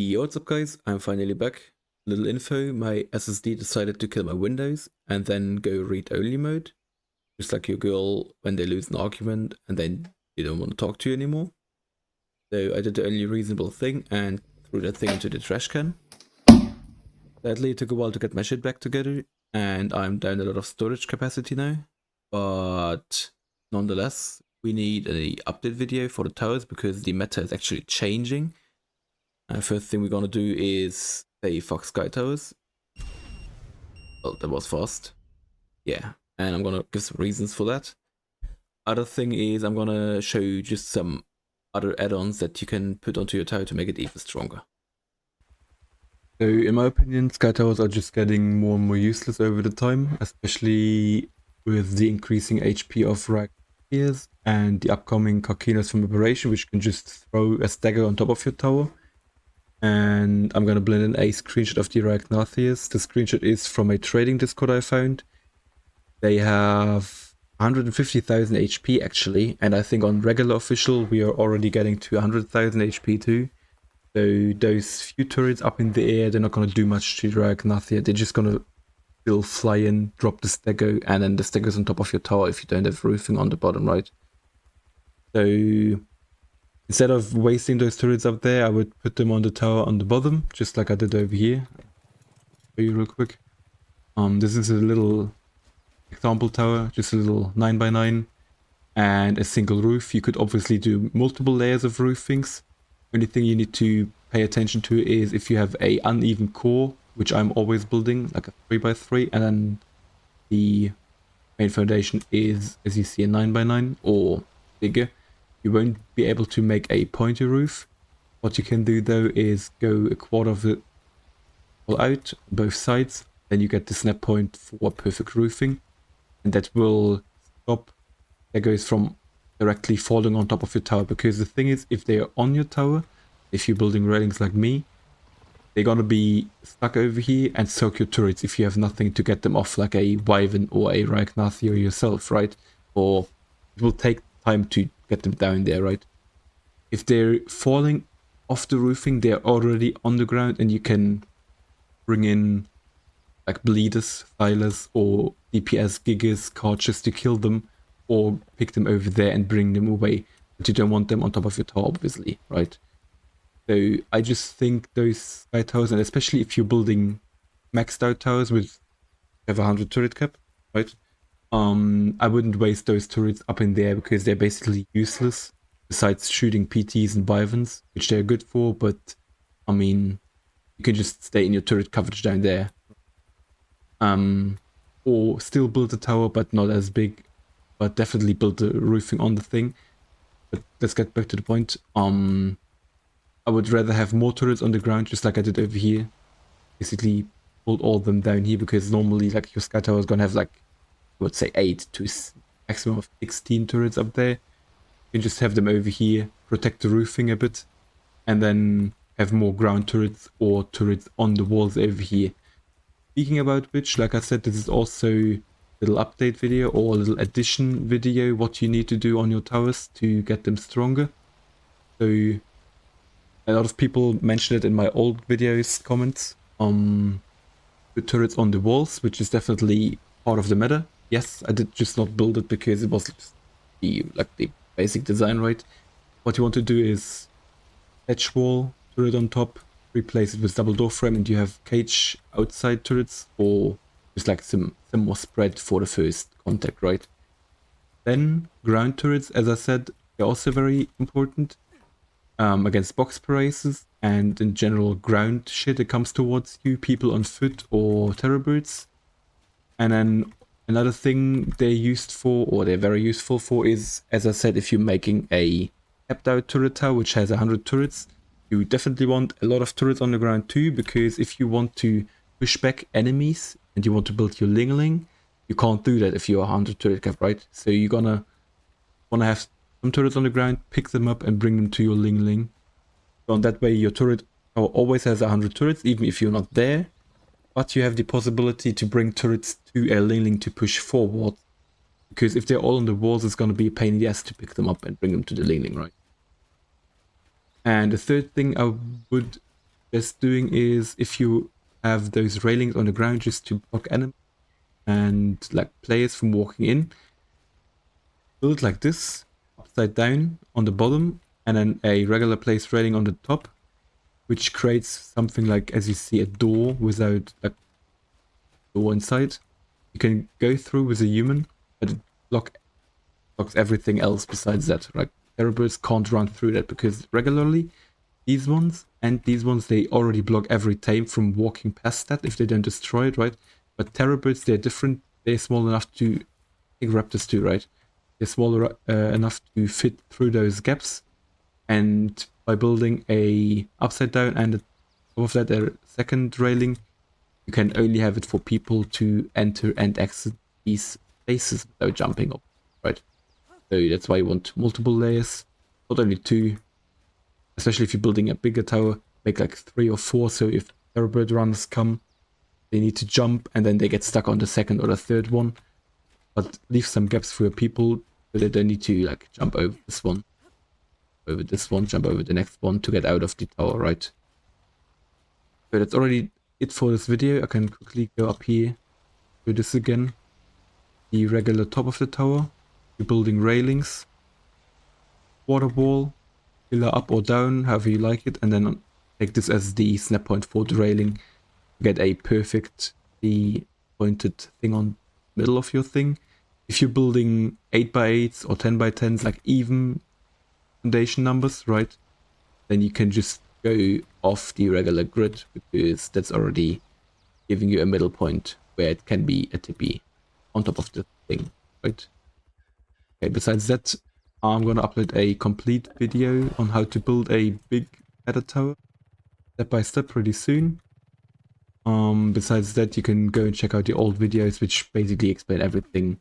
Yo, what's up guys, I'm finally back. Little info, my SSD decided to kill my Windows and then go read-only mode. Just like your girl when they lose an argument and then they don't want to talk to you anymore. So I did the only reasonable thing and threw that thing into the trash can. Sadly, it took a while to get my shit back together and I'm down a lot of storage capacity now. But nonetheless, we need an update video for the towers because the meta is actually changing. First thing we're gonna do is say fuck Sky Towers. Well, that was fast. Yeah, and I'm gonna give some reasons for that. Other thing is I'm gonna show you just some other add-ons that you can put onto your tower to make it even stronger. So in my opinion, Sky Towers are just getting more and more useless over the time, especially with the increasing HP of rack tiers and the upcoming Carcinos from Operation, which can just throw a stagger on top of your tower. And I'm gonna blend in a screenshot of the Arachnatheus. The screenshot is from a trading Discord I found. They have 150,000 HP actually, and I think on regular official we are already getting to 100,000 HP too. So those few turrets up in the air, they're not gonna do much to the Arachnathea. They're just gonna still fly in, drop the stego, and then the stego's on top of your tower if you don't have roofing on the bottom, right? So instead of wasting those turrets up there, I would put them on the tower on the bottom, just like I did over here. Show you real quick. This is a little example tower, just a little 9x9 and a single roof. You could obviously do multiple layers of roofings. Only thing you need to pay attention to is if you have a uneven core, which I'm always building, like a 3x3, and then the main foundation is, as you see, a 9x9 or bigger. You won't be able to make a pointy roof. What you can do though is go a quarter of it all out on both sides, then you get the snap point for perfect roofing, and that will stop echoes from directly falling on top of your tower. Because the thing is, if they are on your tower, if you're building railings like me, they're gonna be stuck over here and soak your turrets if you have nothing to get them off, like a Wyvern or a Ragnathia yourself, right? Or it will take time to get them down there, right? If they're falling off the roofing, they're already on the ground, and you can bring in like bleeders, Thylers, or DPS gigas, Carches to kill them, or pick them over there and bring them away. But you don't want them on top of your tower, obviously, right? So I just think those Sky Towers, and especially if you're building maxed out towers with have a 100 turret cap, right? I wouldn't waste those turrets up in there because they're basically useless, besides shooting PTs and Wyverns, which they're good for, but I mean, you can just stay in your turret coverage down there. Or still build a tower, but not as big, but definitely build the roofing on the thing. But let's get back to the point. I would rather have more turrets on the ground, just like I did over here. Basically, build all of them down here, because normally, like, your Sky Tower is gonna have like, I would say 8 to maximum of 16 turrets up there. You can just have them over here, protect the roofing a bit, and then have more ground turrets or turrets on the walls over here. Speaking about which, like I said, this is also a little update video or a little addition video, what you need to do on your towers to get them stronger. So a lot of people mentioned it in my old videos comments. Put turrets on the walls, which is definitely part of the meta. Yes, I did just not build it because it was just the basic design, right? What you want to do is edge wall, turret on top, replace it with double door frame, and you have cage outside turrets, or just like some more spread for the first contact, right? Then ground turrets, as I said, they're also very important against box paralysis and in general ground shit that comes towards you, people on foot or terrorbirds. And then another thing they're used for, or they're very useful for, is, as I said, if you're making a capped out turret tower which has 100 turrets, you definitely want a lot of turrets on the ground too, because if you want to push back enemies and you want to build your Ling, you can't do that if you're 100 turret cap, right? So you're gonna wanna have some turrets on the ground, pick them up and bring them to your Ling. So on that way your turret tower always has 100 turrets, even if you're not there. But you have the possibility to bring turrets to a Ling to push forward, because if they're all on the walls, it's going to be a pain in the ass to pick them up and bring them to the Ling, right? And the third thing I would best doing is, if you have those railings on the ground just to block enemies and like players from walking in, build like this, upside down on the bottom, and then a regular place railing on the top, which creates something like, as you see, a door without a door inside. You can go through with a human, but it blocks everything else besides that. Like, terrorbirds can't run through that, because regularly these ones and these ones, they already block every tame from walking past that if they don't destroy it, right? But terrorbirds, they're different. They're small enough to, I think raptors too, right? They're smaller enough to fit through those gaps. And by building a upside down and on top of that a second railing, you can only have it for people to enter and exit these spaces without jumping up, right? So that's why you want multiple layers, not only 2. Especially if you're building a bigger tower, make like 3 or 4, so if terrorbird runners come, they need to jump and then they get stuck on the second or the third one. But leave some gaps for your people so they don't need to like jump over this one, jump over the next one to get out of the tower, right? So that's already it for this video. I can quickly go up here, do this again. The regular top of the tower, you're building railings, water wall, pillar up or down, however you like it, and then take this as the snap point for the railing. Get a perfectly pointed thing on the middle of your thing. If you're building 8x8s or 10x10s, like even foundation numbers, right, then you can just go off the regular grid, because that's already giving you a middle point where it can be a tippy on top of the thing, right? Okay, besides that, I'm gonna upload a complete video on how to build a big ladder tower step by step pretty soon. Besides that, you can go and check out the old videos, which basically explain everything